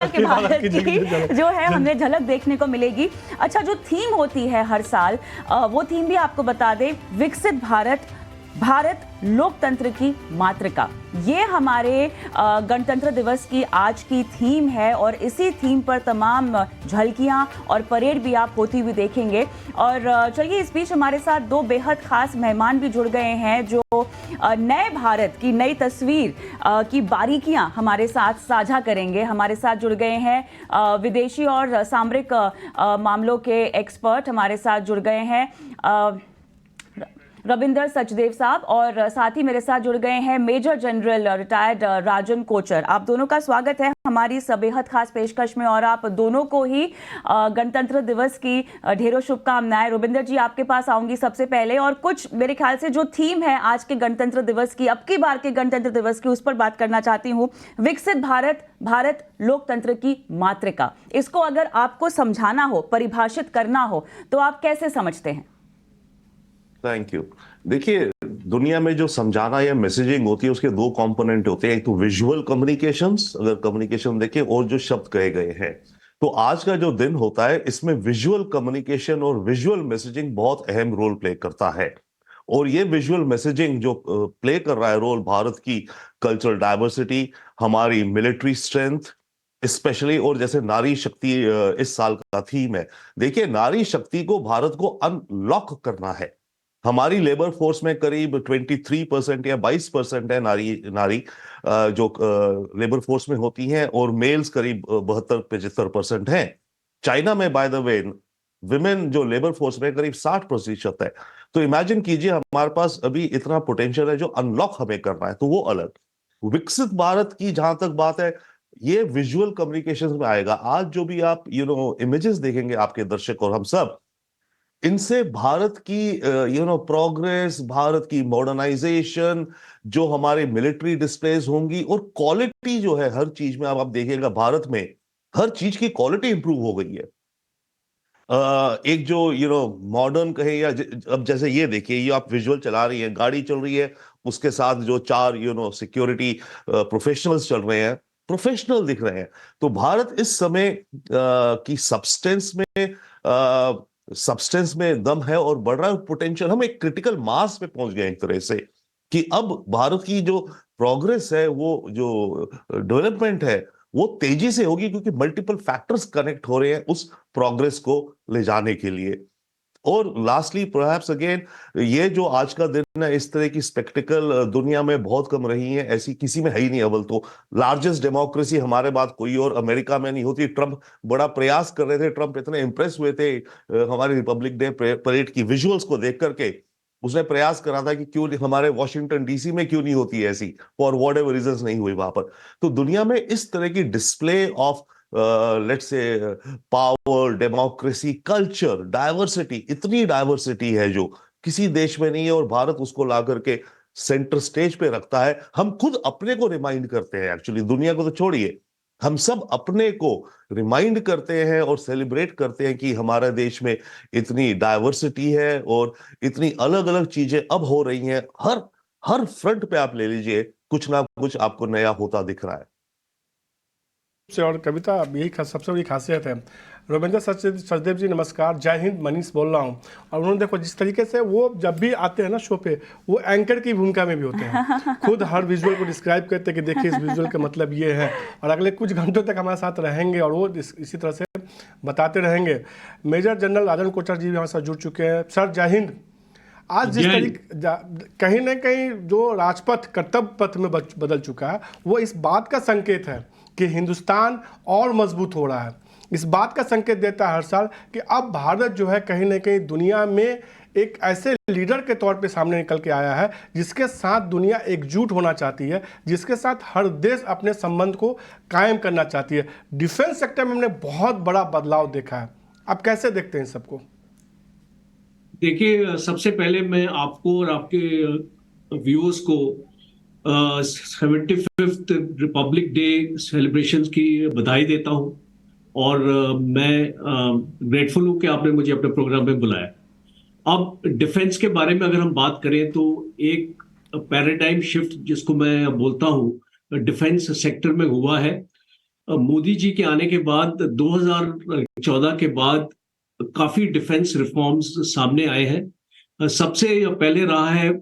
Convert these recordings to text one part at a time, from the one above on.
कि भारत की जो है हमें झलक देखने को मिलेगी। अच्छा, जो थीम होती है हर साल, वो थीम भी आपको बता दें, विकसित भारत, भारत लोकतंत्र की मातृका। ये हमारे गणतंत्र दिवस की आज की थीम है और इसी थीम पर तमाम झलकियां और परेड भी आप होती हुई देखेंगे। और चलिए, इस बीच हमारे साथ दो बेहद खास मेहमान भी जुड़ गए हैं जो नए भारत की नई तस्वीर की बारीकियां हमारे साथ साझा करेंगे। हमारे साथ जुड़ गए हैं विदेशी और सामरिक मामलों के एक्सपर्ट, हमारे साथ जुड़ गए हैं रविंदर सचदेव साहब, और साथ ही मेरे साथ जुड़ गए हैं मेजर जनरल रिटायर्ड राजन कोचर। आप दोनों का स्वागत है हमारी इस बेहद खास पेशकश में, और आप दोनों को ही गणतंत्र दिवस की ढेरों शुभकामनाएं। रविंदर जी, आपके पास आऊंगी सबसे पहले, और कुछ मेरे ख्याल से जो थीम है आज के गणतंत्र दिवस की, अब की बार के गणतंत्र दिवस की, उस पर बात करना चाहती हूँ। विकसित भारत, भारत लोकतंत्र की मातृका, इसको अगर आपको समझाना हो, परिभाषित करना हो, तो आप कैसे समझते हैं? Thank you. देखिए, दुनिया में जो समझाना या मैसेजिंग होती है उसके दो कंपोनेंट होते हैं। एक तो विजुअल कम्युनिकेशंस, अगर कम्युनिकेशन देखें, और जो शब्द कहे गए हैं। तो आज का जो दिन होता है इसमें विजुअल कम्युनिकेशन और विजुअल मैसेजिंग बहुत अहम रोल प्ले करता है। और ये विजुअल मैसेजिंग जो प्ले कर रहा है रोल, भारत की कल्चरल डाइवर्सिटी, हमारी मिलिट्री स्ट्रेंथ स्पेशली, और जैसे नारी शक्ति इस साल का थीम है। देखिए, नारी शक्ति को भारत को अनलॉक करना है। हमारी लेबर फोर्स में करीब 23% या 22% है नारी नारी जो लेबर फोर्स में होती हैं, और मेल्स करीब 72-75% हैं। चाइना में बाय द वे विमेन जो लेबर फोर्स में करीब 60% है। तो इमेजिन कीजिए, हमारे पास अभी इतना पोटेंशियल है जो अनलॉक हमें करना है। तो वो अलग। विकसित भारत की जहां तक बात है, ये विजुअल कम्युनिकेशन में आएगा। आज जो भी आप इमेजेस देखेंगे, आपके दर्शक और हम सब, इनसे भारत की प्रोग्रेस, भारत की मॉडर्नाइजेशन, जो हमारे मिलिट्री डिस्प्लेस होंगी, और क्वालिटी जो है हर चीज में, अब आप देखिएगा भारत में हर चीज की क्वालिटी इंप्रूव हो गई है। एक जो मॉडर्न कहे, या अब जैसे ये देखिए, ये आप विजुअल चला रही है, गाड़ी चल रही है, उसके साथ जो चार सिक्योरिटी प्रोफेशनल्स चल रहे हैं, प्रोफेशनल दिख रहे हैं। तो भारत इस समय की सब्सटेंस में दम है और बढ़ रहा है पोटेंशियल। हम एक क्रिटिकल मास पे पहुंच गए एक तरह से, कि अब भारत की जो प्रोग्रेस है, वो जो डेवलपमेंट है, वो तेजी से होगी, क्योंकि मल्टीपल फैक्टर्स कनेक्ट हो रहे हैं उस प्रोग्रेस को ले जाने के लिए। और लास्टली परहैप्स अगेन, ये जो आज का दिन है, इस तरह की स्पेक्टिकल दुनिया में बहुत कम रही है, ऐसी किसी में है ही नहीं। अव्वल तो लार्जेस्ट डेमोक्रेसी हमारे बाद कोई और अमेरिका में नहीं होती। ट्रंप बड़ा प्रयास कर रहे थे, ट्रंप इतने इंप्रेस हुए थे हमारी रिपब्लिक डे परेड की विजुअल्स को देख करके। उसने प्रयास करा था कि क्यों हमारे वॉशिंगटन डीसी में क्यों नहीं होती ऐसी, फॉर वॉट एवर रीजन नहीं हुई वहां पर। तो दुनिया में इस तरह की display of let's say power, democracy, culture, diversity, इतनी डाइवर्सिटी है जो किसी देश में नहीं है, और भारत उसको ला करके सेंटर स्टेज पे रखता है। हम खुद अपने को रिमाइंड करते हैं, एक्चुअली दुनिया को तो छोड़िए, हम सब अपने को रिमाइंड करते हैं और सेलिब्रेट करते हैं कि हमारे देश में इतनी डाइवर्सिटी है और इतनी अलग अलग चीजें अब हो रही हैं। हर हर फ्रंट पे आप ले लीजिए, कुछ ना कुछ आपको नया होता दिख रहा है। से और कविता, यही सबसे बड़ी खासियत है। रविंद्र सचदेव जी नमस्कार, जय हिंद, मनीष बोल रहा हूँ। और उन्होंने देखो जिस तरीके से वो जब भी आते हैं ना शो पे, वो एंकर की भूमिका में भी होते हैं, खुद हर विजुअल को डिस्क्राइब करते हैं कि देखिए इस विजुअल का मतलब ये है, और अगले कुछ घंटों तक हमारे साथ रहेंगे और वो इसी तरह से बताते रहेंगे। मेजर जनरल राजन कोचर जी भी हमारे साथ जुड़ चुके हैं। सर जय हिंद। आज जिस तरीके कहीं ना कहीं जो राजपथ कर्तव्य पथ में बदल चुका है, वो इस बात का संकेत है कि हिंदुस्तान और मजबूत हो रहा है। इस बात का संकेत देता है हर साल कि अब भारत जो है कहीं ना कहीं दुनिया में एक ऐसे लीडर के तौर पे सामने निकल के आया है जिसके साथ दुनिया एकजुट होना चाहती है, जिसके साथ हर देश अपने संबंध को कायम करना चाहती है। डिफेंस सेक्टर में हमने बहुत बड़ा बदलाव देखा है। आप कैसे देखते हैं सबको? देखिए, सबसे पहले मैं आपको और आपके व्यूअर्स को 75th रिपब्लिक डे सेलिब्रेशंस की बधाई देता हूं, और मैं ग्रेटफुल हूं कि आपने मुझे अपने प्रोग्राम में बुलाया। अब डिफेंस के बारे में अगर हम बात करें तो एक पैराडाइम शिफ्ट जिसको मैं बोलता हूं डिफेंस सेक्टर में हुआ है। मोदी जी के आने के बाद 2014 के बाद काफी डिफेंस रिफॉर्म्स सामने आए हैं। सबसे पहले रहा है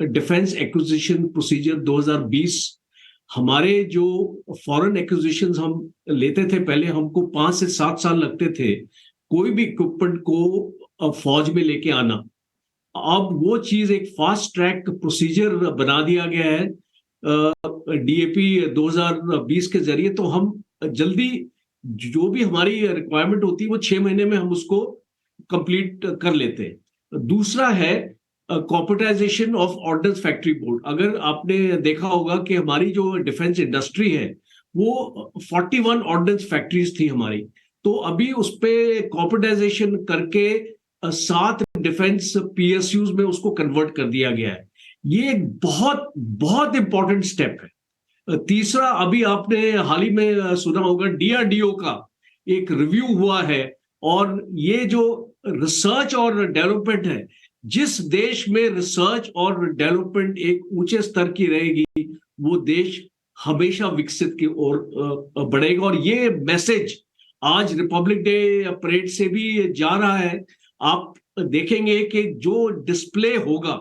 डिफेंस एक्विजिशन प्रोसीजर 2020। हमारे जो फॉरेन एक्विजिशंस हम लेते थे, पहले हमको 5 से 7 साल लगते थे कोई भी इक्विपमेंट को फौज में लेके आना। अब वो चीज एक फास्ट ट्रैक प्रोसीजर बना दिया गया है डीएपी 2020 के जरिए। तो हम जल्दी जो भी हमारी रिक्वायरमेंट होती है वो 6 महीने में हम उसको कंप्लीट कर लेते हैं। दूसरा है corporatisation of ordnance factory board. अगर आपने देखा होगा कि हमारी जो डिफेंस इंडस्ट्री है वो 41 ऑर्डिनेंस फैक्ट्रीज थी हमारी, तो अभी उस पे कॉर्पोरेटाइजेशन करके 7 डिफेंस पीएसयूज में उसको कन्वर्ट कर दिया गया है। ये एक बहुत बहुत इंपॉर्टेंट स्टेप है। तीसरा, अभी आपने हाल ही में सुना होगा डीआरडीओ का एक रिव्यू हुआ है, और ये जो रिसर्च और डेवलपमेंट है, जिस देश में रिसर्च और डेवलपमेंट एक ऊंचे स्तर की रहेगी वो देश हमेशा विकसित की ओर बढ़ेगा। और ये मैसेज आज रिपब्लिक डे परेड से भी जा रहा है। आप देखेंगे कि जो डिस्प्ले होगा,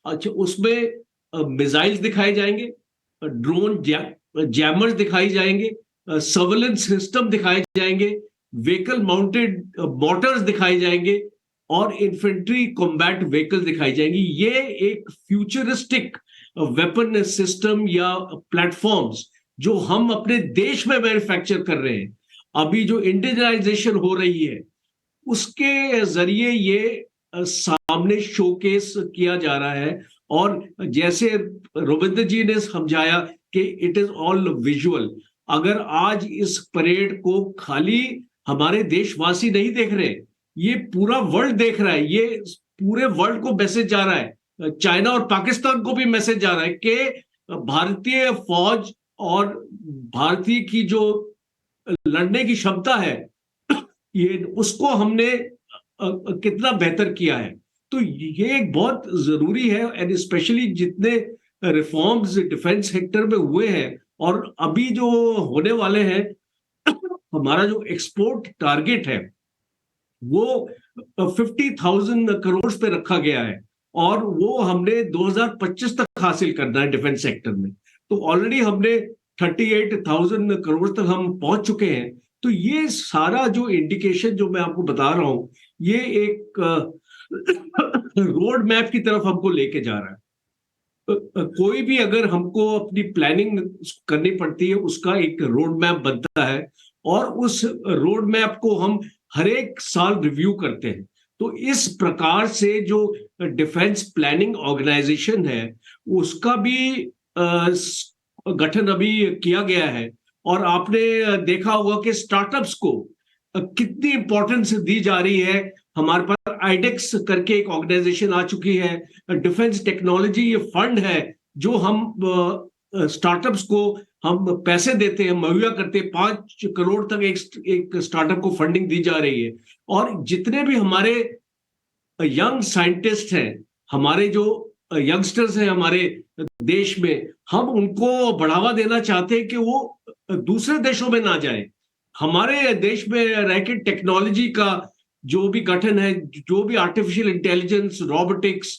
अच्छा, उसमें मिसाइल्स दिखाए जाएंगे, ड्रोन जैमर्स दिखाई जाएंगे, सर्वेलेंस सिस्टम दिखाए जाएंगे, व्हीकल माउंटेड मोटर्स दिखाए जाएंगे और इन्फेंट्री कॉम्बैट व्हीकल दिखाई जाएंगी। ये एक फ्यूचरिस्टिक वेपन सिस्टम या प्लेटफॉर्म्स जो हम अपने देश में मैन्युफैक्चर कर रहे हैं, अभी जो इंडियनाइजेशन हो रही है उसके जरिए ये सामने शोकेस किया जा रहा है। और जैसे रविंद्र जी ने समझाया कि इट इज ऑल विजुअल। अगर आज इस परेड को खाली हमारे देशवासी नहीं देख रहे, ये पूरा वर्ल्ड देख रहा है, ये पूरे वर्ल्ड को मैसेज जा रहा है, चाइना और पाकिस्तान को भी मैसेज जा रहा है कि भारतीय फौज और भारतीय की जो लड़ने की क्षमता है ये उसको हमने कितना बेहतर किया है। तो ये एक बहुत जरूरी है, एंड स्पेशली जितने रिफॉर्म्स डिफेंस सेक्टर में हुए हैं और अभी जो होने वाले हैं, हमारा जो एक्सपोर्ट टारगेट है वो 50,000 करोड़ पे रखा गया है और वो हमने 2025 तक हासिल करना है डिफेंस सेक्टर में। तो ऑलरेडी हमने 38,000 करोड़ तक हम पहुंच चुके हैं। तो ये सारा जो इंडिकेशन जो मैं आपको बता रहा हूं, ये एक रोड मैप की तरफ हमको लेके जा रहा है। कोई भी अगर हमको अपनी प्लानिंग करनी पड़ती है, उसका एक रोड मैप बनता है और उस रोड मैप को हम हर एक साल रिव्यू करते हैं। तो इस प्रकार से जो डिफेंस प्लानिंग ऑर्गेनाइजेशन है उसका भी गठन अभी किया गया है। और आपने देखा होगा कि स्टार्टअप्स को कितनी इंपॉर्टेंस दी जा रही है। हमारे पास आईडेक्स करके एक ऑर्गेनाइजेशन आ चुकी है, डिफेंस टेक्नोलॉजी ये फंड है जो हम स्टार्टअप्स को हम पैसे देते हैं, मुहैया करते हैं। 5 करोड़ तक एक स्टार्टअप को फंडिंग दी जा रही है। और जितने भी हमारे यंग साइंटिस्ट हैं, हमारे जो यंगस्टर्स हैं हमारे देश में, हम उनको बढ़ावा देना चाहते हैं कि वो दूसरे देशों में ना जाए। हमारे देश में रह के टेक्नोलॉजी का जो भी गठन है, जो भी artificial intelligence, robotics,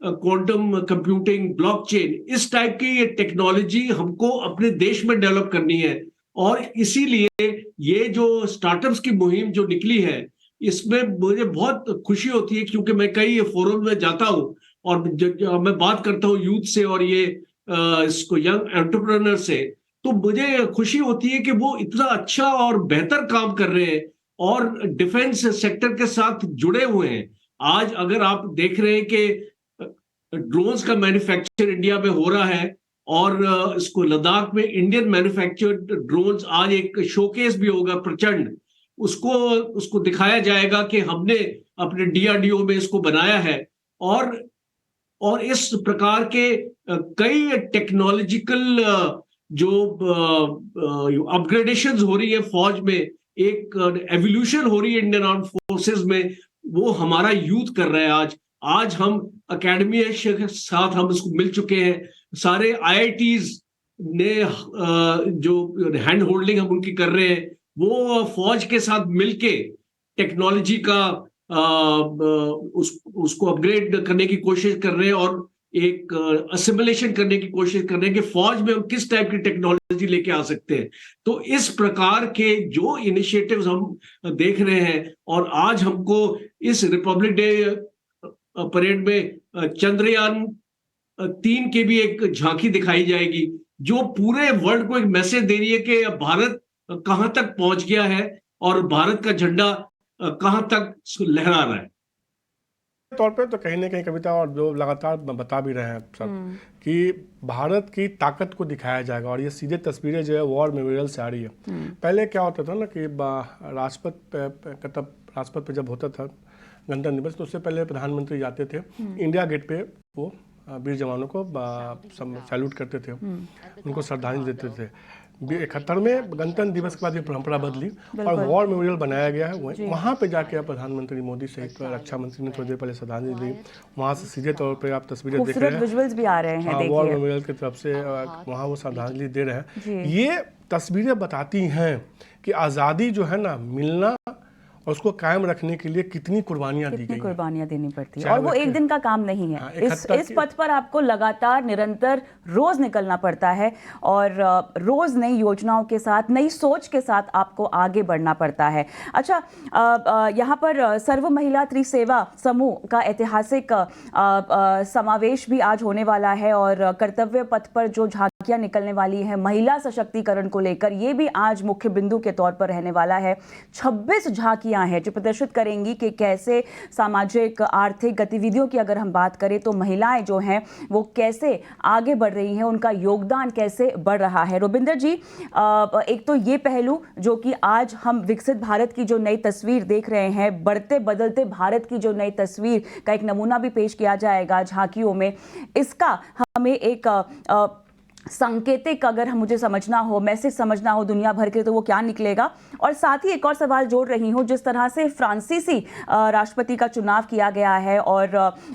quantum computing, blockchain, इस टाइप की ये टेक्नोलॉजी हमको अपने देश में डेवलप करनी है। और इसीलिए ये जो स्टार्टअप्स की मुहिम जो निकली है, इसमें मुझे बहुत खुशी होती है क्योंकि मैं कई फोरम में जाता हूं और मैं बात करता हूं यूथ से और ये इसको यंग एंटरप्रेन्योर से, तो मुझे खुशी होती है कि वो इतना अच्छा और बेहतर काम कर रहे हैं और डिफेंस सेक्टर के साथ जुड़े हुए हैं। आज अगर आप देख रहे हैं कि ड्रोन्स का मैन्युफैक्चर इंडिया में हो रहा है और इसको लद्दाख में इंडियन मैन्युफैक्चर्ड ड्रोन्स, आज एक शोकेस भी होगा प्रचंड, उसको दिखाया जाएगा कि हमने अपने डीआरडीओ में इसको बनाया है। और इस प्रकार के कई टेक्नोलॉजिकल जो अपग्रेडेशंस हो रही है फौज में, एक एवोल्यूशन हो रही है इंडियन आर्म फोर्सेस में, वो हमारा यूथ कर रहा है। आज हम अकेडमी के साथ हम इसको मिल चुके हैं, सारे आईआईटीज ने जो हैंड होल्डिंग हम उनकी कर रहे हैं, वो फौज के साथ मिलके टेक्नोलॉजी का उसको अपग्रेड करने की कोशिश कर रहे हैं और एक असिमुलेशन करने की कोशिश कर रहे हैं कि फौज में हम किस टाइप की टेक्नोलॉजी लेके आ सकते हैं। तो इस प्रकार के जो इनिशिएटिव्स हम देख रहे हैं, और आज हमको इस रिपब्लिक डे परेड में चंद्रयान 3 की भी एक झांकी दिखाई जाएगी, जो पूरे वर्ल्ड को एक मैसेज दे रही है कि भारत कहां तक पहुंच गया है और भारत का झंडा कहां तक लहरा रहा है। तौर पे तो कहीं ना कहीं कविता, और जो लगातार बता भी रहे हैं सब कि भारत की ताकत को दिखाया जाएगा, और ये सीधे तस्वीरें जो है वॉर मेमोरियल से आ रही है। पहले क्या होता था ना कि राजपथ पे जब होता था गणतंत्र दिवस, तो उससे पहले प्रधानमंत्री जाते थे इंडिया गेट पे, वो वीर जवानों को सैल्यूट करते थे, उनको श्रद्धांजलि देते थे। 71 में गणतंत्र दिवस के बाद ये परंपरा बदली और वॉर मेमोरियल बनाया गया है। वहाँ पे जाके प्रधानमंत्री मोदी सहित रक्षा मंत्री ने थोड़ी देर पहले श्रद्धांजलि दी। वहाँ से सीधे तौर पे आप तस्वीरें देख रहे हैं, विजुअल्स भी आ रहे हैं, देखिए वॉर मेमोरियल की तरफ से वहाँ वो श्रद्धांजलि दे रहे हैं। ये तस्वीरें बताती हैं कि आज़ादी जो है ना, मिलना और उसको कायम रखने के लिए कितनी कुर्बानियां दी गई, कितनी कुर्बानियां देनी पड़ती है, और वो एक दिन का काम नहीं है। इस पथ पर आपको लगातार निरंतर रोज निकलना पड़ता है, और रोज नई योजनाओं के साथ, नई सोच के साथ आपको आगे बढ़ना पड़ता है। अच्छा, यहाँ पर सर्व महिला त्रिसेवा समूह का ऐतिहासिक समावेश भी आज होने वाला है, और कर्तव्य पथ पर जो झांकियां निकलने वाली है महिला सशक्तिकरण को लेकर, ये भी आज मुख्य बिंदु के तौर पर रहने वाला है। 26 झांकियां हैं जो प्रदर्शित करेंगी कि कैसे सामाजिक आर्थिक गतिविधियों की अगर हम बात करें तो महिलाएं जो हैं वो कैसे आगे बढ़ रही हैं, उनका योगदान कैसे बढ़ रहा है। रुबिंदर जी, एक तो ये पहलू जो कि आज हम विकसित भारत की जो नई तस्वीर देख रहे हैं, बढ़ते बदलते भारत की जो नई तस्वीर का एक नमूना भी पेश किया जाएगा झांकियों में, इसका हमें एक सांकेतिक अगर हम मुझे समझना हो, मैसेज समझना हो दुनिया भर के, तो वो क्या निकलेगा। और साथ ही एक और सवाल जोड़ रही हूँ, जिस तरह से फ्रांसीसी राष्ट्रपति का चुनाव किया गया है और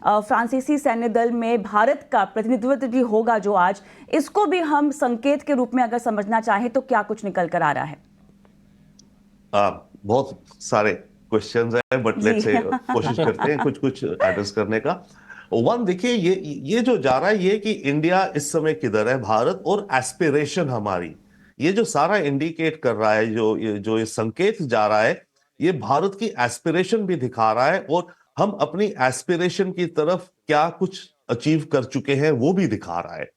फ्रांसीसी सैन्य दल में भारत का प्रतिनिधित्व भी होगा जो आज, इसको भी हम संकेत के रूप में अगर समझना चाहें तो क्या कुछ निकल कर आ रहा है? बहुत सारे क्वेश्चंस हैं, बट लेट्स से कोशिश करते हैं कुछ एड्रेस करने का। वन, देखिए ये जो जा रहा है, ये कि इंडिया इस समय किधर है, भारत और एस्पिरेशन हमारी, ये जो सारा इंडिकेट कर रहा है, जो ये संकेत जा रहा है, ये भारत की एस्पिरेशन भी दिखा रहा है, और हम अपनी एस्पिरेशन की तरफ क्या कुछ अचीव कर चुके हैं वो भी दिखा रहा है।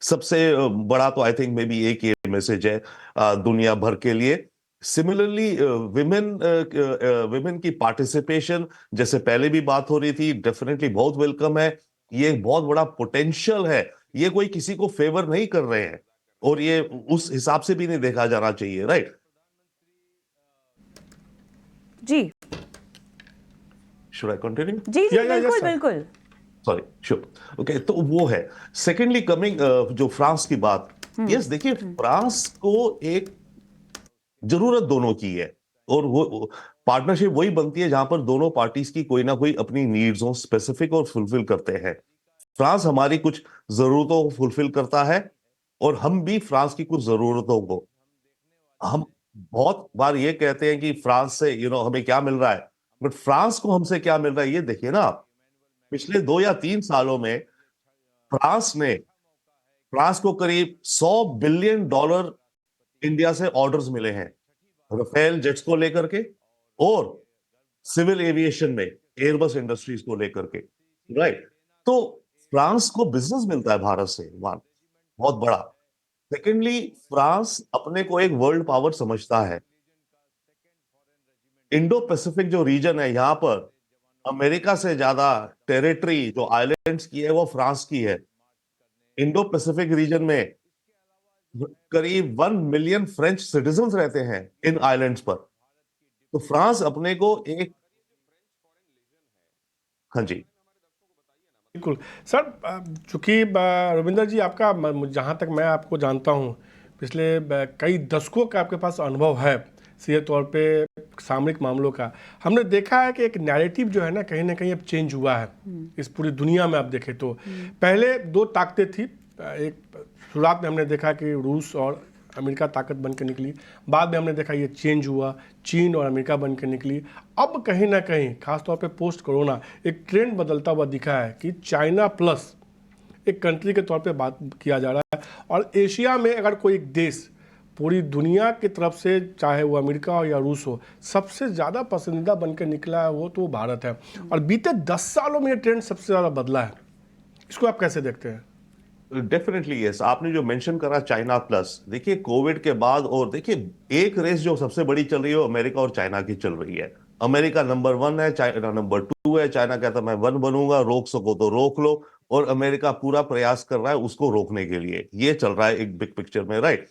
सबसे बड़ा तो आई थिंक मे बी एक ये मैसेज है दुनिया भर के लिए। सिमिलरली विमेन की पार्टिसिपेशन, जैसे पहले भी बात हो रही थी, डेफिनेटली बहुत वेलकम है। ये एक बहुत बड़ा पोटेंशियल है, ये कोई किसी को फेवर नहीं कर रहे हैं, और ये उस हिसाब से भी नहीं देखा जाना चाहिए, राइट जी? Should I continue? जी बिल्कुल बिल्कुल, सॉरी, श्योर, ओके। तो वो है। सेकेंडली कमिंग जो फ्रांस की बात, यस, देखिए फ्रांस को एक जरूरत दोनों की है, और वो पार्टनरशिप वही बनती है जहां पर दोनों पार्टीज की कोई ना कोई अपनी नीड्स हो, स्पेसिफिक, और फुलफिल करते हैं। फ्रांस हमारी कुछ जरूरतों को फुलफिल करता है, और हम भी फ्रांस की कुछ जरूरतों को। हम बहुत बार ये कहते हैं कि फ्रांस से हमें क्या मिल रहा है, बट फ्रांस को हमसे क्या मिल रहा है, ये देखिए ना। पिछले 2 या 3 सालों में फ्रांस को करीब $100 बिलियन इंडिया से ऑर्डर्स मिले हैं, राफेल जेट्स को लेकर के, और सिविल एविएशन में एयरबस इंडस्ट्रीज को लेकर के, राइट। तो फ्रांस को बिजनेस मिलता है भारत से, वन, बहुत बड़ा। सेकेंडली, फ्रांस अपने को एक वर्ल्ड पावर समझता है। इंडो पैसिफिक जो रीजन है, यहां पर अमेरिका से ज्यादा टेरिटरी जो आइलैंड्स की है वो फ्रांस की है। इंडो पैसिफिक रीजन में करीब 1 मिलियन फ्रेंच सिटीजन्स रहते हैं इन आइलैंड्स पर। तो फ्रांस अपने को एक, हाँ जी बिल्कुल सर। चूंकि रविंदर जी, आपका, जहाँ तक मैं आपको जानता हूँ, पिछले कई दशकों का आपके पास अनुभव है सीधे तौर पे सामरिक मामलों का। हमने देखा है कि एक नैरेटिव जो है ना कहीं अब चेंज हुआ है इस पूरी दुनिया में। आप देखें तो पहले 2 ताकतें थी, एक शुरुआत में हमने देखा कि रूस और अमेरिका ताकत बन के निकली, बाद में हमने देखा ये चेंज हुआ, चीन और अमेरिका बन के निकली। अब कहीं ना कहीं खासतौर पे पोस्ट कोरोना एक ट्रेंड बदलता हुआ दिखा है कि चाइना प्लस एक कंट्री के तौर पे बात किया जा रहा है। और एशिया में अगर कोई एक देश पूरी दुनिया की तरफ से, चाहे वो अमेरिका हो या रूस हो, सबसे ज़्यादा पसंदीदा बन के निकला है वो तो भारत है। और बीते 10 सालों में ये ट्रेंड सबसे ज़्यादा बदला है। इसको आप कैसे देखते हैं? Definitely yes. आपने जो मेंशन करा चाइना प्लस, देखिए कोविड के बाद, और देखिए एक रेस जो सबसे बड़ी चल रही है वो अमेरिका और चाइना की चल रही है। अमेरिका नंबर 1 है, चाइना नंबर 2 है। चाइना कहता है मैं 1 बनूंगा, रोक सको तो रोक लो, और अमेरिका पूरा प्रयास कर रहा है उसको रोकने के लिए। ये चल रहा है एक बिग पिक्चर में, राइट।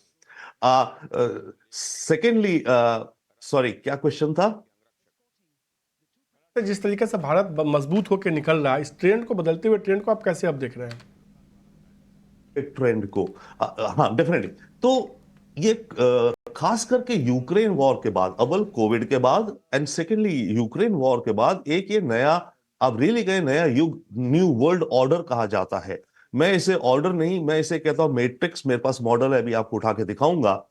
सेकेंडली, सॉरी क्या क्वेश्चन था? जिस तरीके से भारत मजबूत होकर निकल रहा है, इस ट्रेंड को, बदलते हुए ट्रेंड को आप कैसे अब देख रहे हैं? एक ट्रेंड को, हाँ डेफिनेटली। तो ये खास करके यूक्रेन वॉर के बाद, अव्वल कोविड के बाद एंड सेकेंडली यूक्रेन वॉर के बाद, एक ये नया, अब रियली कहे नया युग, न्यू वर्ल्ड ऑर्डर कहा जाता है। मैं इसे ऑर्डर नहीं, मैं इसे कहता हूं मैट्रिक्स। मेरे पास मॉडल है, अभी आपको उठा के दिखाऊंगा।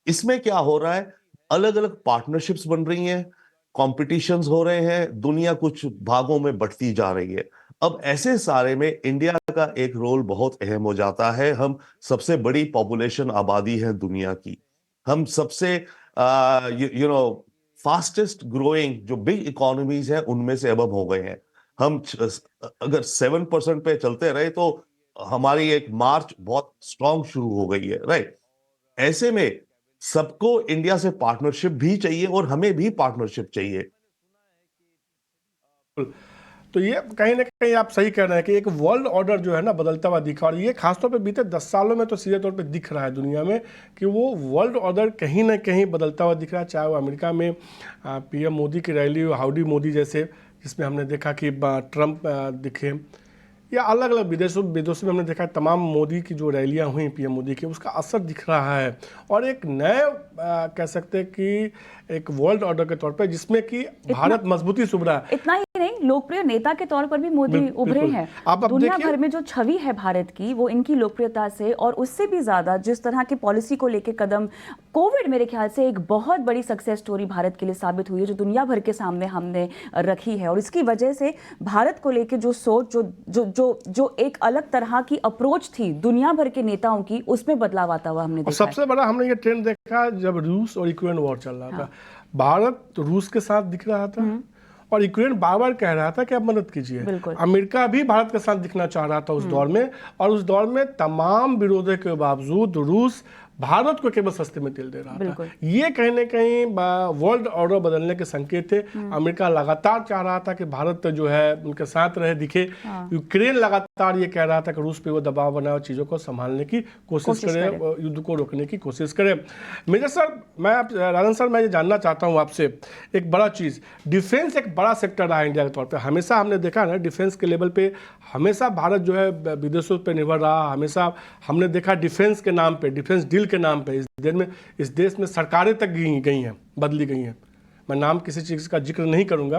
इसमें क्या हो रहा है, अलग अलग पार्टनरशिप्स बन रही हैं, कॉम्पिटिशंस हो रहे हैं, दुनिया कुछ भागों में बंटती जा रही है। अब ऐसे सारे में इंडिया का एक रोल बहुत अहम हो जाता है। हम सबसे बड़ी पॉपुलेशन आबादी है दुनिया की, हम सबसे यू नो फास्टेस्ट ग्रोइंग जो बिग इकोनॉमीज है उनमें से अब हम हो गए हैं। हम अगर 7% पे चलते रहे तो हमारी एक मार्च बहुत स्ट्रांग शुरू हो गई है, राइट। ऐसे में सबको इंडिया से पार्टनरशिप भी चाहिए और हमें भी पार्टनरशिप चाहिए। तो ये कहीं ना कहीं आप सही कह रहे हैं कि एक वर्ल्ड ऑर्डर जो है ना बदलता हुआ दिखा, और ये खासतौर पे बीते 10 सालों में तो सीधे तौर पे दिख रहा है दुनिया में कि वो वर्ल्ड ऑर्डर कहीं ना कहीं बदलता हुआ दिख रहा है। चाहे वो अमेरिका में पीएम मोदी की रैली हो, हाउडी मोदी जैसे, जिसमें हमने देखा कि ट्रंप दिखे, या अलग अलग विदेशों में हमने देखा तमाम मोदी की जो रैलियां हुई पीएम मोदी की, उसका असर दिख रहा है। और एक नए कह सकते हैं कि एक वर्ल्ड ऑर्डर के तौर पे जिसमें कि भारत मजबूती से उभरा है। इतना ही नहीं, लोकप्रिय नेता के तौर पर भी मोदी उभरे हैं। आप दुनिया भर में जो छवि है भारत की, वो इनकी लोकप्रियता से, और उससे भी ज्यादा जिस तरह की पॉलिसी को लेके कदम, कोविड मेरे ख्याल से एक बहुत बड़ी सक्सेस स्टोरी भारत के लिए साबित हुई है, जो दुनिया भर के सामने हमने रखी है। और इसकी वजह से भारत को लेके जो सोच, जो जो जो जो एक अलग तरह की अप्रोच थी दुनिया भर के नेताओं की, उसमें बदलाव आता हुआ हमने देखा। सबसे बड़ा हमने ये ट्रेंड देखा जब रूस और यूक्रेन वॉर चल रहा था। भारत रूस के साथ दिख रहा था और यूक्रेन बार बार कह रहा था कि आप मदद कीजिए। अमेरिका भी भारत के साथ दिखना चाह रहा था उस दौर में, और उस दौर में तमाम विरोधों के बावजूद रूस भारत को केवल सस्ते में तेल दे रहा था। ये कहीं ना कहीं वर्ल्ड ऑर्डर बदलने के संकेत थे। अमेरिका लगातार चाह रहा था कि भारत जो है उनके साथ रहे, दिखे। यूक्रेन लगातार ये कह रहा था कि रूस पे वो दबाव बनाए और चीज़ों को संभालने की कोशिश करे, युद्ध को रोकने की कोशिश करे। मेजर सर, राजन सर, मैं ये जानना चाहता हूँ आपसे एक बड़ा चीज़, डिफेंस एक बड़ा सेक्टर रहा है इंडिया के तौर पर। हमेशा हमने देखा ना डिफेंस के लेवल पे हमेशा भारत जो है विदेशों पर निर्भर रहा। हमेशा हमने देखा डिफेंस के नाम पे, डिफेंस डील के नाम पे इस देश में सरकारें तक गई हैं, बदली गई हैं। मैं नाम किसी चीज़ का जिक्र नहीं करूंगा।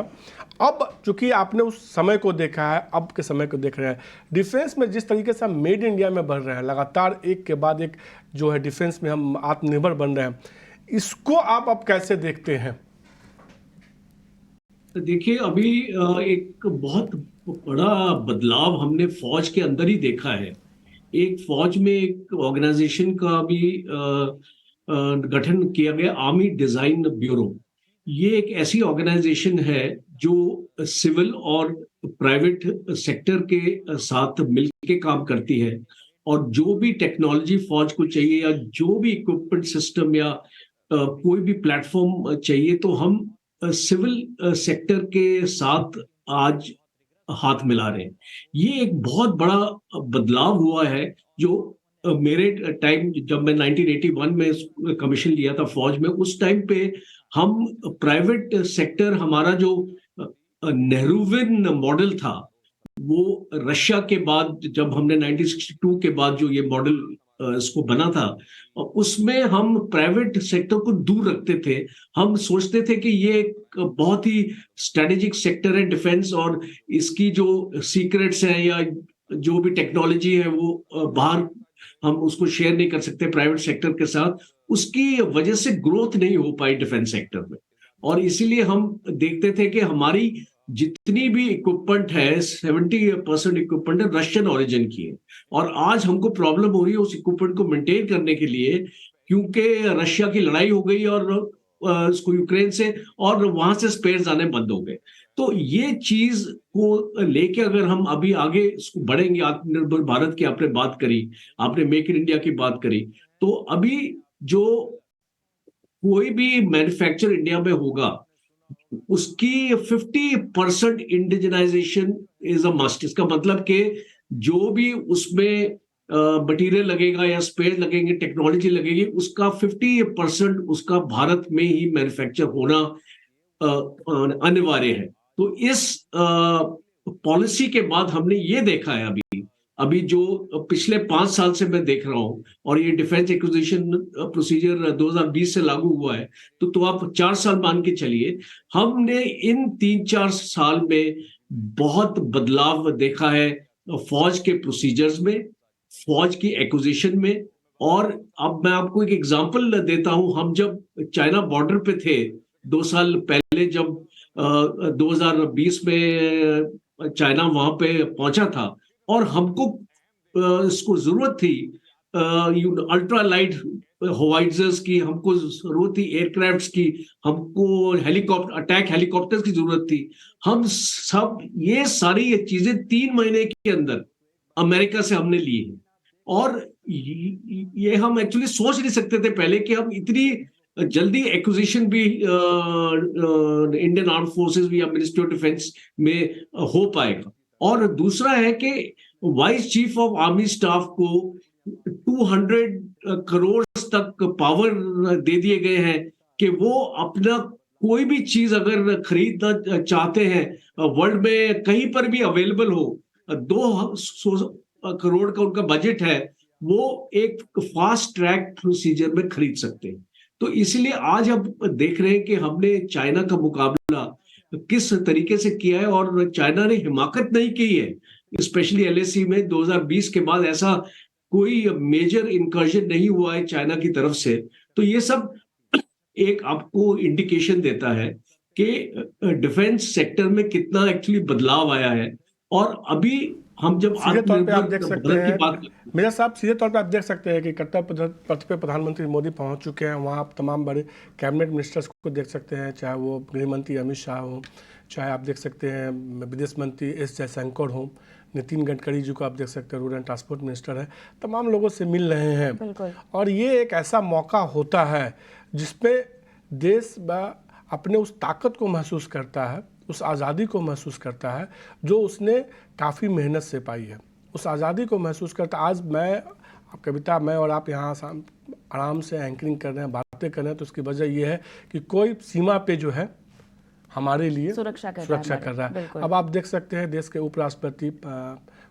अब चूंकि आपने उस समय को देखा है, अब के समय को देख रहे हैं, डिफेंस में जिस तरीके से हम मेड इंडिया में बढ़ रहे हैं, लगातार एक के बाद एक जो है डिफेंस में हम आत्मनिर्भर बन रहे हैं, इसको आप अब कैसे देखते हैं? देखिए, अभी एक बहुत बड़ा बदलाव हमने फौज के अंदर ही देखा है। एक फौज में एक ऑर्गेनाइजेशन का भी गठन किया गया, आर्मी डिजाइन ब्यूरो। ये एक ऐसी ऑर्गेनाइजेशन है जो सिविल और प्राइवेट सेक्टर के साथ मिलकर काम करती है, और जो भी टेक्नोलॉजी फौज को चाहिए या जो भी इक्विपमेंट सिस्टम या कोई भी प्लेटफॉर्म चाहिए, तो हम सिविल सेक्टर के साथ आज हाथ मिला रहे हैं। ये एक बहुत बड़ा बदलाव हुआ है जो मेरे टाइम, जब मैं 1981 में कमीशन लिया था फौज में, उस टाइम पे हम प्राइवेट सेक्टर, हमारा जो नेहरूविन मॉडल था, वो रशिया के बाद, जब हमने 1962 के बाद जो ये मॉडल इसको बना था, उसमें हम प्राइवेट सेक्टर को दूर रखते थे। हम सोचते थे कि ये एक बहुत ही स्ट्रेटेजिक सेक्टर है डिफेंस, और इसकी जो सीक्रेट्स हैं या जो भी टेक्नोलॉजी है वो बाहर हम उसको शेयर नहीं कर सकते प्राइवेट सेक्टर के साथ, उसकी वजह से ग्रोथ नहीं हो पाई डिफेंस सेक्टर में। और इसीलिए हम देखते थे कि हमारी जितनी भी इक्विपमेंट है 70% इक्विपमेंट है रशियन ओरिजिन की है, और आज हमको प्रॉब्लम हो रही है उस इक्विपमेंट को मेंटेन करने के लिए, क्योंकि रशिया की लड़ाई हो गई और उसको यूक्रेन से, और वहां से स्पेयर्स आने बंद हो गए। तो ये चीज को लेके अगर हम अभी आगे बढ़ेंगे, आत्मनिर्भर भारत की आपने बात करी, आपने मेक इन इंडिया की बात करी, तो अभी जो कोई भी मैन्युफैक्चर इंडिया में होगा उसकी 50% इंडिजिनाइजेशन इज अ मस्ट। इसका मतलब कि जो भी उसमें मटेरियल लगेगा या स्पेयर लगेंगे, टेक्नोलॉजी लगेगी, उसका 50% उसका भारत में ही मैन्युफैक्चर होना अनिवार्य है। तो इस पॉलिसी के बाद हमने ये देखा है अभी जो पिछले 5 साल से मैं देख रहा हूं, और ये डिफेंस एक्विजिशन प्रोसीजर 2020 से लागू हुआ है, तो आप 4 साल मान के चलिए, हमने इन 3-4 साल में बहुत बदलाव देखा है फौज के प्रोसीजर्स में, फौज की एक्विजिशन में। और अब मैं आपको एक एग्जांपल देता हूं, हम जब चाइना बॉर्डर पे थे 2 साल पहले, जब 2020 में चाइना वहां पे पहुंचा था, और हमको इसको जरूरत थी अल्ट्रा लाइट होवाइजर्स की, हमको जरूरत थी एयरक्राफ्ट्स की, हमको हेलीकॉप्टर अटैक हेलीकॉप्टर्स की जरूरत थी। हम सब ये सारी चीजें 3 महीने के अंदर अमेरिका से हमने ली है। और ये हम एक्चुअली सोच नहीं सकते थे पहले कि हम इतनी जल्दी एक्विजिशन भी इंडियन आर्म फोर्सेस भी या मिनिस्ट्री ऑफ डिफेंस में हो पाएगा। और दूसरा है कि vice chief of army staff को 200 करोड़ तक पावर दे दिए गए हैं कि वो अपना कोई भी चीज अगर खरीदना चाहते हैं वर्ल्ड में कहीं पर भी अवेलेबल हो, 200 करोड़ का उनका बजट है, वो एक फास्ट ट्रैक प्रोसीजर में खरीद सकते हैं। तो इसलिए आज हम देख रहे हैं कि हमने चाइना का मुकाबला किस तरीके से किया है, और चाइना ने हिमाकत नहीं की है, स्पेशली एलएसी में 2020 के बाद ऐसा कोई मेजर इंकर्जन नहीं हुआ है चाइना की तरफ से। तो ये सब एक आपको इंडिकेशन देता है कि डिफेंस सेक्टर में कितना एक्चुअली बदलाव आया है। और अभी हम जब सीधे तौर पे आप देख सकते भारत की बात हैं, मेरा साहब, सीधे तौर पे आप देख सकते हैं कि कर्तव्य पथ पे प्रधानमंत्री मोदी पहुंच चुके हैं। वहाँ आप तमाम बड़े कैबिनेट मिनिस्टर्स को देख सकते हैं, चाहे वो गृह मंत्री अमित शाह हो, चाहे आप देख सकते हैं विदेश मंत्री एस जयशंकर हो, नितिन गडकरी जी को आप देख सकते हैं, रूरल एंड ट्रांसपोर्ट मिनिस्टर है, तमाम लोगों से मिल रहे हैं। और ये एक ऐसा मौका होता है जिसपे देश अपने उस ताकत को महसूस करता है, उस आज़ादी को महसूस करता है जो उसने काफ़ी मेहनत से पाई है, उस आज़ादी को महसूस करता। आज कविता, मैं और आप यहाँ आराम से एंकरिंग कर रहे हैं, बातें कर रहे हैं, तो उसकी वजह यह है कि कोई सीमा पे जो है हमारे लिए सुरक्षा कर रहा है। अब आप देख सकते हैं देश के उपराष्ट्रपति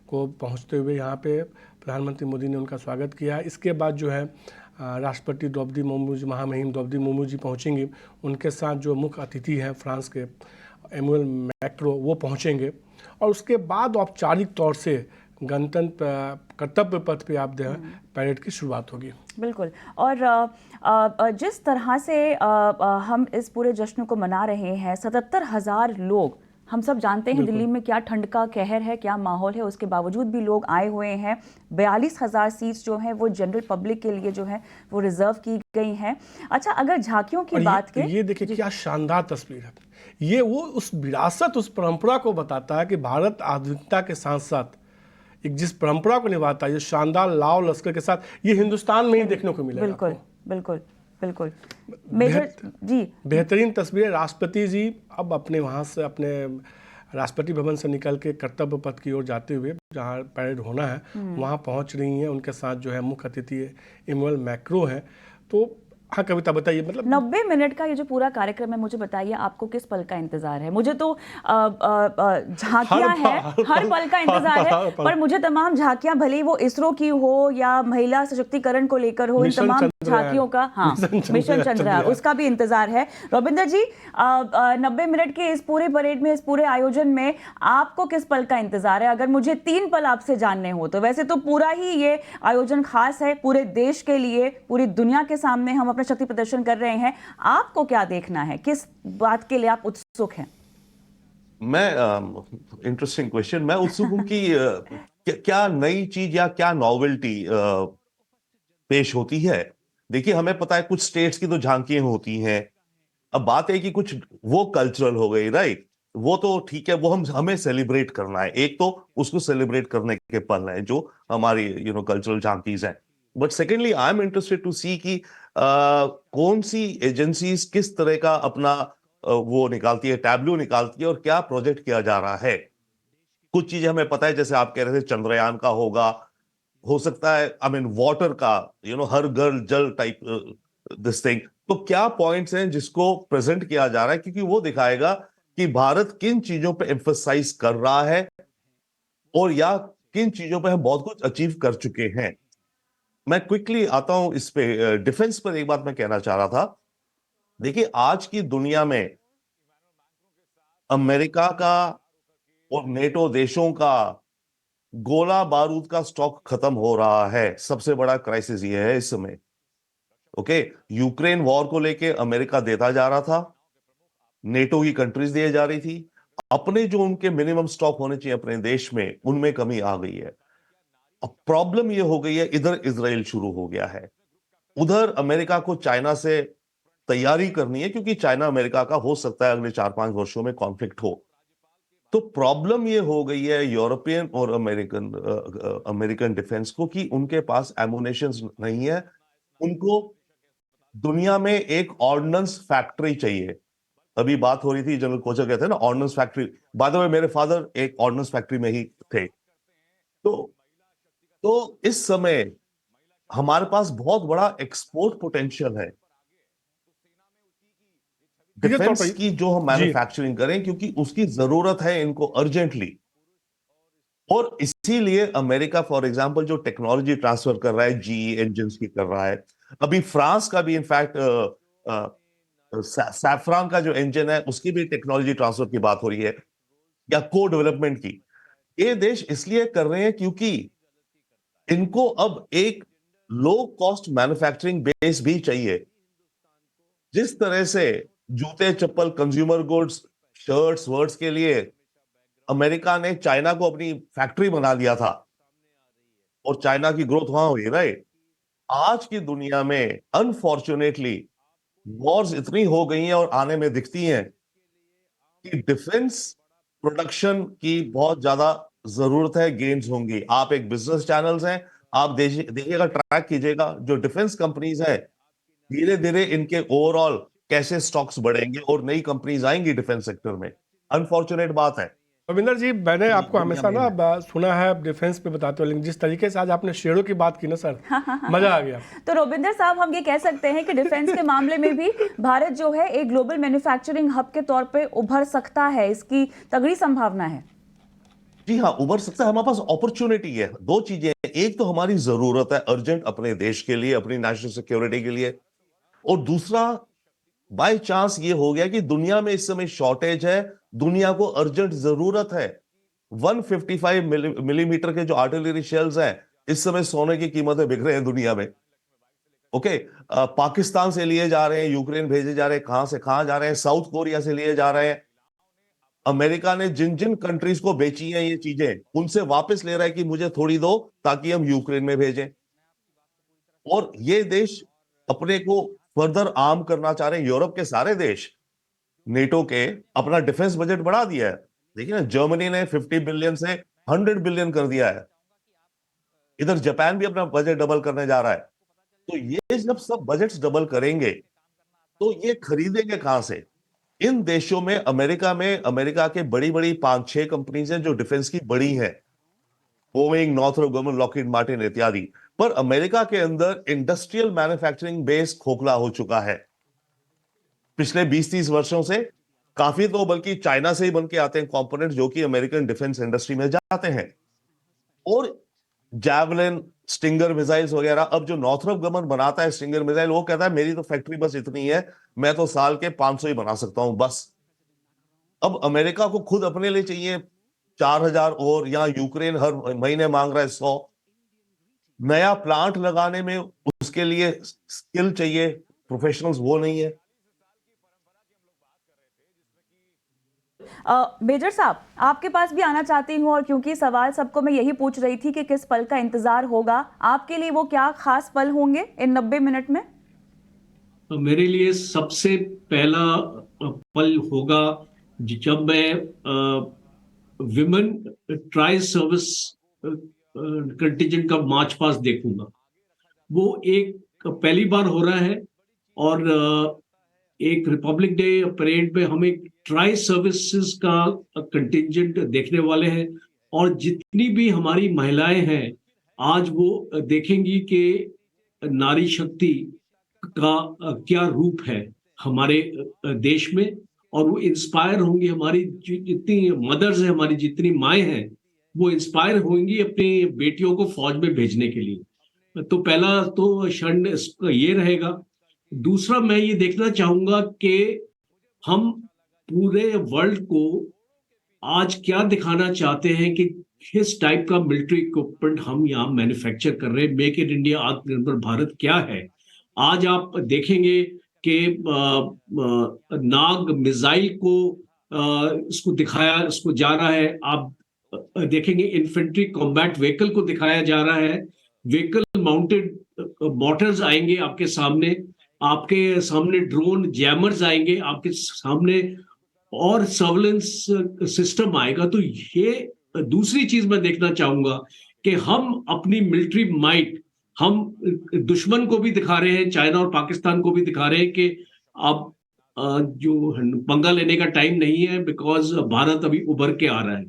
को पहुँचते हुए यहाँ पे प्रधानमंत्री मोदी ने उनका स्वागत किया। इसके बाद जो है राष्ट्रपति द्रौपदी मुर्मू जी, महामहिम द्रौपदी मुर्मू जी पहुँचेंगी, उनके साथ जो मुख्य अतिथि हैं फ्रांस के एमुअल मैक्रो, वो पहुँचेंगे। और उसके बाद औपचारिक तौर से कर्तव्य पथ पे आप पैरेड की शुरुआत होगी। बिल्कुल। और जिस तरह से हम इस पूरे जश्न को मना रहे हैं, 77,000 लोग, हम सब जानते हैं दिल्ली में क्या ठंड का कहर है, क्या माहौल है, उसके बावजूद भी लोग आए हुए हैं। 42,000 सीट्स जो हैं वो जनरल पब्लिक के लिए जो है वो रिजर्व की गई हैं। अच्छा, अगर झांकियों की बात करें, ये देखिए क्या शानदार तस्वीर है। ये वो उस विरासत, उस परंपरा को बताता है कि भारत आधुनिकता के साथ साथ एक जिस परंपरा को निभाता है, ये शानदार लाव लश्कर के साथ, ये हिंदुस्तान में ही देखने को मिलेगा। बिल्कुल बिल्कुल बिल्कुल। मेजर जी, बेहतरीन तस्वीरें। राष्ट्रपति जी अब अपने वहाँ से, अपने राष्ट्रपति भवन से निकल के कर्तव्य पथ की ओर जाते हुए जहाँ पैरेड होना है वहाँ पहुँच रही हैं। उनके साथ जो है मुख्य अतिथि इमैनुअल मैक्रों हैं। तो हाँ कविता बताइए, मतलब 90 मिनट का ये जो पूरा कार्यक्रम है, मुझे बताइए आपको किस पल का इंतजार है? मुझे तो झांकियां हैं, हर पल का इंतजार है, पर मुझे तमाम झांकियां, भले ही वो इसरो की हो या महिला सशक्तिकरण को लेकर हो, इन मिशन तमाम चंद्रयान। झांकियों का, हाँ, मिशन चंद्रयान, उसका भी इंतजार है। रविंदर जी, 90 मिनट के इस पूरे परेड में, इस पूरे आयोजन में आपको किस पल का इंतजार है? अगर मुझे 3 पल आपसे जानने हो तो, वैसे तो पूरा ही ये आयोजन खास है पूरे देश के लिए, पूरी दुनिया के सामने हम अपना शक्ति प्रदर्शन कर रहे हैं, आपको क्या देखना है, किस बात के लिए आप उत्सुक हैं? मैं इंटरेस्टिंग क्वेश्चन। मैं उत्सुक हूं कि क्या नई चीज या क्या नॉवेल्टी पेश होती है। देखिए, हमें पता है कुछ स्टेट्स की तो झांकियां होती हैं। अब बात है कि कुछ वो कल्चरल हो गई, राइट, वो तो ठीक है, वो हमें सेलिब्रेट करना है। एक तो उसको सेलिब्रेट करने के पल हैं जो हमारी कल्चरल झांकीज हैं। But secondly I am interested to see कि कौन सी एजेंसीज किस तरह का अपना वो निकालती है, टैब्लू निकालती है, और क्या प्रोजेक्ट किया जा रहा है। कुछ चीजें हमें पता है, जैसे आप कह रहे थे चंद्रयान का होगा, हो सकता है आई मीन वाटर का, हर घर जल टाइप दिस थिंग। तो क्या पॉइंट्स हैं जिसको प्रेजेंट किया जा रहा है, क्योंकि वो दिखाएगा कि भारत किन चीजों पे एम्फसाइज कर रहा है और या किन चीजों पे हम बहुत कुछ अचीव कर चुके हैं। मैं क्विकली आता हूं इस पे, डिफेंस पर एक बात मैं कहना चाह रहा था। देखिए, आज की दुनिया में अमेरिका का और नेटो देशों का गोला बारूद का स्टॉक खत्म हो रहा है। सबसे बड़ा क्राइसिस ये है इस समय। ओके, यूक्रेन वॉर को लेके अमेरिका देता जा रहा था, नेटो की कंट्रीज दिए जा रही थी। अपने जो उनके मिनिमम स्टॉक होने चाहिए अपने देश में, उनमें कमी आ गई है। अब प्रॉब्लम ये हो गई है, इधर इजराइल शुरू हो गया है, उधर अमेरिका को चाइना से तैयारी करनी है, क्योंकि चाइना अमेरिका का हो सकता है अगले 4-5 वर्षों में कॉन्फ्लिक्ट हो। तो प्रॉब्लम ये हो गई है यूरोपियन और अमेरिकन डिफेंस को कि उनके पास एमुनेशन नहीं है। उनको दुनिया में एक ऑर्डिनेंस फैक्ट्री चाहिए। अभी बात हो रही थी, जनरल कोचर कहते हैं ना ordnance factory. By the way, मेरे फादर एक ऑर्डिनेंस फैक्ट्री में ही थे। तो इस समय हमारे पास बहुत बड़ा एक्सपोर्ट पोटेंशियल है सीधे तौर डिफेंस पर की, जो हम जी मैन्युफैक्चरिंग करें, क्योंकि उसकी जरूरत है इनको अर्जेंटली। और इसीलिए अमेरिका फॉर एग्जांपल जो टेक्नोलॉजी ट्रांसफर कर रहा है, जीई इंजन की कर रहा है। अभी फ्रांस का भी इनफैक्ट सैफरॉन का जो इंजन है उसकी भी टेक्नोलॉजी ट्रांसफर की बात हो रही है, या को डेवलपमेंट की। ये देश इसलिए कर रहे हैं क्योंकि इनको अब एक लो कॉस्ट मैन्युफैक्चरिंग बेस भी चाहिए। जिस तरह से जूते चप्पल, कंज्यूमर गुड्स, शर्ट्स वर्ड्स के लिए अमेरिका ने चाइना को अपनी फैक्ट्री बना लिया था और चाइना की ग्रोथ वहां हुई, राइट। आज की दुनिया में अनफॉर्चुनेटली वॉर्स इतनी हो गई हैं और आने में दिखती हैं कि डिफेंस प्रोडक्शन की बहुत ज्यादा जरूरत है, गेन्स होंगी। आप एक बिजनेस चैनल्स हैं, आप देखिएगा, ट्रैक कीजिएगा, जो डिफेंस कंपनीज हैं, धीरे धीरे इनके ओवरऑल कैसे स्टॉक्स बढ़ेंगे और नई कंपनीज आएंगी डिफेंस सेक्टर में। अनफॉर्चुनेट बात है। रविंदर जी, मैंने आपको दुनिया हमेशा में ना है। सुना है डिफेंस पे बताते हो, लेकिन जिस तरीके से आज आपने शेरों की बात की ना सर, मजा आ गया। तो रविंदर साहब, हम ये कह सकते हैं कि डिफेंस के मामले में भी भारत जो है एक ग्लोबल मैन्युफैक्चरिंग हब के तौर पे उभर सकता है, इसकी तगड़ी संभावना है। जी हाँ, उभर सकता है। हमारे पास अपॉर्चुनिटी है। दो चीजें हैं, एक तो हमारी जरूरत है अर्जेंट अपने देश के लिए, अपनी नेशनल सिक्योरिटी के लिए, और दूसरा बाय चांस ये हो गया कि दुनिया में इस समय शॉर्टेज है, दुनिया को अर्जेंट जरूरत है। 155 मिलीमीटर के जो आर्टिलरी शेल्स हैं, इस समय सोने की कीमतें बिक रहे हैं दुनिया में। ओके, पाकिस्तान से लिए जा रहे हैं, यूक्रेन भेजे जा रहे हैं, कहां से कहां जा रहे हैं, साउथ कोरिया से लिए जा रहे हैं। अमेरिका ने जिन जिन कंट्रीज को बेची हैं ये चीजें, उनसे वापस ले रहा है कि मुझे थोड़ी दो ताकि हम यूक्रेन में भेजें। और ये देश अपने को फर्दर आर्म करना चाह रहे हैं। यूरोप के सारे देश नेटो के अपना डिफेंस बजट बढ़ा दिया है। देखिए ना, जर्मनी ने 50 बिलियन से 100 बिलियन कर दिया है। इधर जापान भी अपना बजट डबल करने जा रहा है। तो ये जब सब बजट्स डबल करेंगे तो ये खरीदेंगे कहां से? इन देशों में, अमेरिका के बड़ी बड़ी 5-6 कंपनीज हैं जो डिफेंस की बड़ी हैं, Boeing, Northrop Grumman, Lockheed Martin इत्यादि। पर अमेरिका के अंदर इंडस्ट्रियल मैन्युफैक्चरिंग बेस खोखला हो चुका है पिछले 20-30 वर्षों से। काफी तो बल्कि चाइना से ही बन के आते हैं कंपोनेंट जो कि अमेरिकन डिफेंस इंडस्ट्री में जाते हैं। और जैवलिन, स्टिंगर मिसाइल्स वगैरह, अब जो नॉर्थरॉप गवर्नमेंट बनाता है स्टिंगर मिसाइल, वो कहता है मेरी तो फैक्ट्री बस इतनी है, मैं तो साल के 500 ही बना सकता हूं बस। अब अमेरिका को खुद अपने लिए चाहिए 4000 और, या यूक्रेन हर महीने मांग रहा है 100। नया प्लांट लगाने में उसके लिए स्किल चाहिए, प्रोफेशनल्स वो नहीं है। मेजर साहब, आपके पास भी आना चाहती हूँ, और क्योंकि सवाल सबको मैं यही पूछ रही थी कि किस पल का इंतजार होगा, आपके लिए वो क्या खास पल होंगे इन 90 मिनट में? तो मेरे लिए सबसे पहला पल होगा जब मैं विमेन ट्राई सर्विस कंटिजेंट का मार्च पास्ट देखूंगा। वो एक पहली बार हो रहा है, और एक रिपब्लिक डे परेड में हम एक ट्राई सर्विसेज का कंटिजेंट देखने वाले हैं। और जितनी भी हमारी महिलाएं हैं आज वो देखेंगी कि नारी शक्ति का क्या रूप है हमारे देश में, और वो इंस्पायर होंगी। हमारी जितनी मदर्स हैं, हमारी जितनी माएँ हैं, वो इंस्पायर होंगी अपनी बेटियों को फौज में भेजने के लिए। तो पहला तो क्षण ये रहेगा। दूसरा, मैं ये देखना चाहूंगा कि हम पूरे वर्ल्ड को आज क्या दिखाना चाहते हैं कि किस टाइप का मिलिट्री इक्विपमेंट हम यहाँ मैन्युफैक्चर कर रहे हैं। मेक इन इंडिया, आत्मनिर्भर भारत क्या है। आज आप देखेंगे कि नाग मिसाइल को इसको दिखाया, इसको जा रहा है। आप देखेंगे इन्फेंट्री कॉम्बैट व्हीकल को दिखाया जा रहा है। व्हीकल माउंटेड मोटर्स आएंगे आपके सामने ड्रोन जैमर्स आएंगे आपके सामने, और सर्वेलेंस सिस्टम आएगा। तो ये दूसरी चीज मैं देखना चाहूंगा कि हम अपनी मिलिट्री माइट हम दुश्मन को भी दिखा रहे हैं, चाइना और पाकिस्तान को भी दिखा रहे हैं कि अब जो पंगा लेने का टाइम नहीं है, बिकॉज भारत अभी उभर के आ रहा है।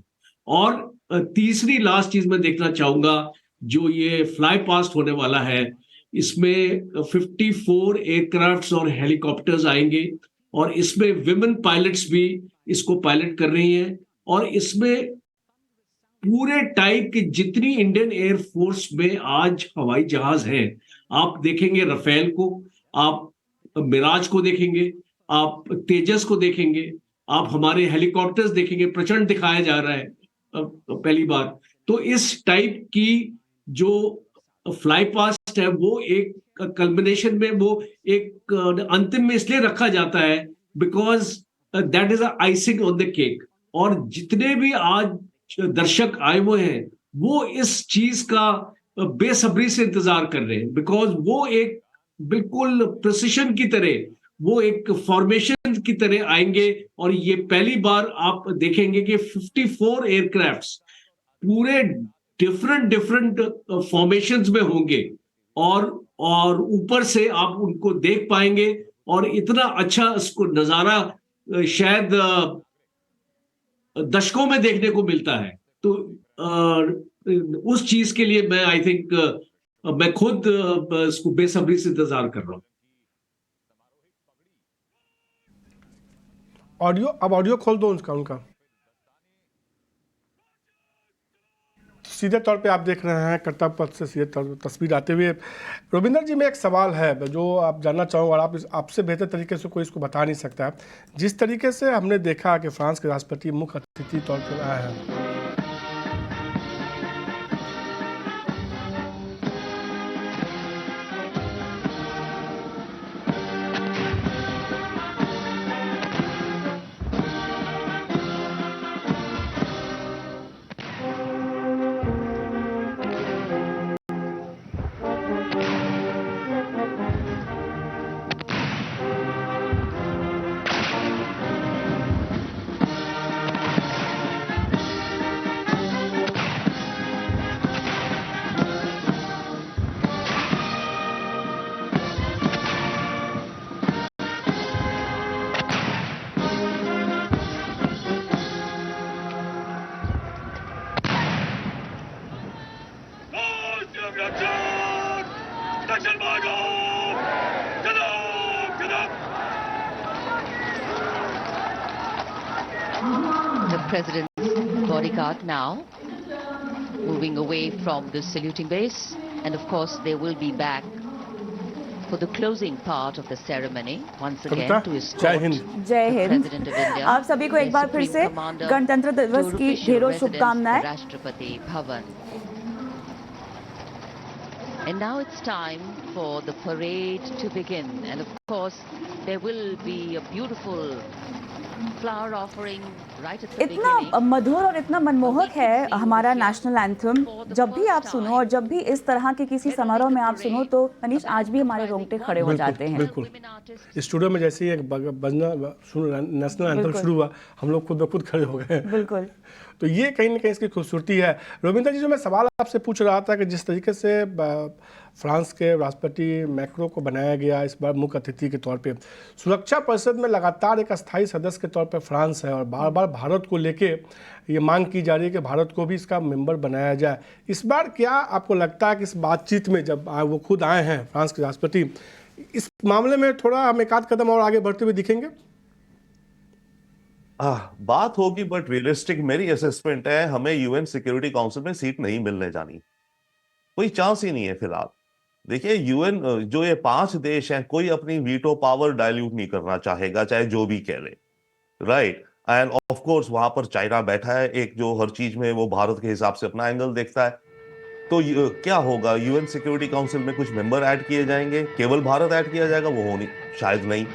और तीसरी लास्ट चीज मैं देखना चाहूंगा, जो ये फ्लाई पास्ट होने वाला है, इसमें 54 एयरक्राफ्ट्स और हेलीकॉप्टर्स आएंगे, और इसमें विमेन पायलट्स भी इसको पायलट कर रही हैं। और इसमें पूरे टाइप के जितनी इंडियन एयरफोर्स में आज हवाई जहाज हैं, आप देखेंगे रफेल को, आप मिराज को देखेंगे, आप तेजस को देखेंगे, आप हमारे हेलीकॉप्टर्स देखेंगे। प्रचंड दिखाया जा रहा है पहली बार। तो इस टाइप की जो फ्लाई पास्ट है, वो एक कल्बिनेशन में, वो एक अंतिम में इसलिए रखा जाता है because that is icing on the cake. और जितने भी आज दर्शक आए हुए हैं, वो इस चीज का बेसब्री से इंतजार कर रहे हैं, बिकॉज वो एक बिल्कुल प्रिसिशन की तरह, वो एक फॉर्मेशन की तरह आएंगे। और ये पहली बार आप देखेंगे कि 54 एयरक्राफ्ट्स पूरे डिफरेंट फॉर्मेशंस में होंगे, और ऊपर से आप उनको देख पाएंगे। और इतना अच्छा इसको नजारा शायद दशकों में देखने को मिलता है। तो उस चीज के लिए मैं आई थिंक मैं खुद इसको बेसब्री से इंतजार कर रहा हूं। ऑडियो खोल दो उनका। सीधे तौर पे आप देख रहे हैं कर्तव्य पथ से सीधे तस्वीर आते हुए। रविंदर जी, में एक सवाल है जो आप जानना चाहूँगा, और आपसे बेहतर तरीके से कोई इसको बता नहीं सकता। जिस तरीके से हमने देखा कि फ्रांस के राष्ट्रपति मुख्य अतिथि तौर पर आए हैं, President's bodyguard now moving away from the saluting base, and of course they will be back for the closing part of the ceremony once again Kavita, to escort जय हिंद। जय the Hind. President of India, आप सभी को एक their बार फिर Supreme से Commander, गणतंत्र to दिवस की official ढेरों residence, शुभकामनाएं। the Rashtrapati Bhavan. And now it's time for the parade to begin, and of course there will be a beautiful flower offering right at the इतना beginning. मधुर और इतना मनमोहक है हमारा नेशनल एंथम। जब भी आप सुनो और जब भी इस तरह के किसी समारोह में आप सुनो तो मनीष आज भी हमारे रोंगटे खड़े हो जाते हैं। बिल्कुल। स्टूडियो में जैसे ही एक बजना नेशनल एंथम शुरू हुआ, हम लोग खुद ब खुद खड़े हो गए। बिल्कुल। तो ये कहीं ना कहीं इसकी खूबसूरती है। रविंद्र जी, जो मैं सवाल आपसे पूछ रहा था कि जिस तरीके से फ्रांस के राष्ट्रपति मैक्रो को बनाया गया इस बार मुख्य अतिथि के तौर पे, सुरक्षा परिषद में लगातार एक अस्थायी सदस्य के तौर पे फ्रांस है और बार बार भारत को लेके ये मांग की जा रही है कि भारत को भी इसका मेंबर बनाया जाए। इस बार क्या आपको लगता है कि इस बातचीत में जब वो खुद आए हैं फ्रांस के राष्ट्रपति, इस मामले में थोड़ा हम एक आध कदम और आगे बढ़ते हुए दिखेंगे? बात होगी, बट रियलिस्टिक मेरी असेसमेंट है हमें यूएन सिक्योरिटी काउंसिल में सीट नहीं मिलने जानी, कोई चांस ही नहीं है फिलहाल। देखिए यूएन जो ये 5 देश हैं, कोई अपनी वीटो पावर डायल्यूट नहीं करना चाहेगा, चाहे जो भी कह ले, राइट। एंड ऑफ कोर्स वहां पर चाइना बैठा है एक, जो हर चीज में वो भारत के हिसाब से अपना एंगल देखता है। तो क्या होगा, यूएन सिक्योरिटी काउंसिल में कुछ मेंबर ऐड किए जाएंगे, केवल भारत ऐड किया जाएगा, वो हो नहीं, शायद नहीं।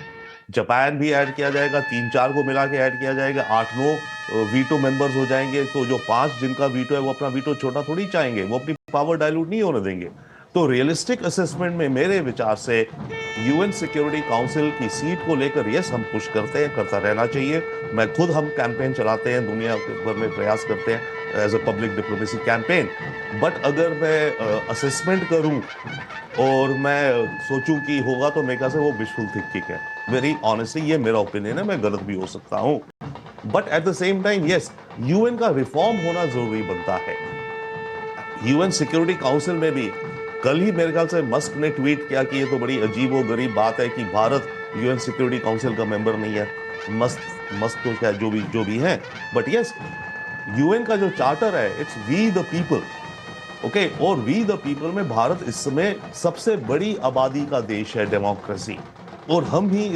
जापान भी ऐड किया जाएगा, 3-4 को मिला के ऐड किया जाएगा, 8-9 वीटो मेंबर्स हो जाएंगे। तो जो 5 जिनका वीटो है वो अपना वीटो छोटा थोड़ी चाहेंगे, वो अपनी पावर डायल्यूट नहीं होने देंगे। तो रियलिस्टिक असेसमेंट में मेरे विचार से यूएन सिक्योरिटी काउंसिल की सीट को लेकर यस हम पुश करते हैं, करता रहना चाहिए। मैं खुद हम कैंपेन चलाते हैं, दुनिया भर में प्रयास करते हैं as a public diplomacy campaign. But अगर मैं असेसमेंट करूं और मैं सोचूं कि होगा, तो मेरे ख्याल से वो विशफुल थिंकिंग है। वेरी ऑनेस्टली ये मेरा ओपिनियन है, मैं गलत भी हो सकता हूं। But at the same time yes, UN का रिफॉर्म होना जरूरी बनता है। यूएन सिक्योरिटी काउंसिल में भी कल ही मेरे ख्याल से मस्क ने ट्वीट किया कि ये तो बड़ी अजीब और गरीब बात है कि भारत यूएन सिक्योरिटी काउंसिल का मेंबर नहीं है। मस्क तो क्या जो भी है, बट यस यूएन का जो चार्टर है, it's we the people, okay. और वी द पीपल में भारत इस समय सबसे बड़ी आबादी का देश है, डेमोक्रेसी, और हम ही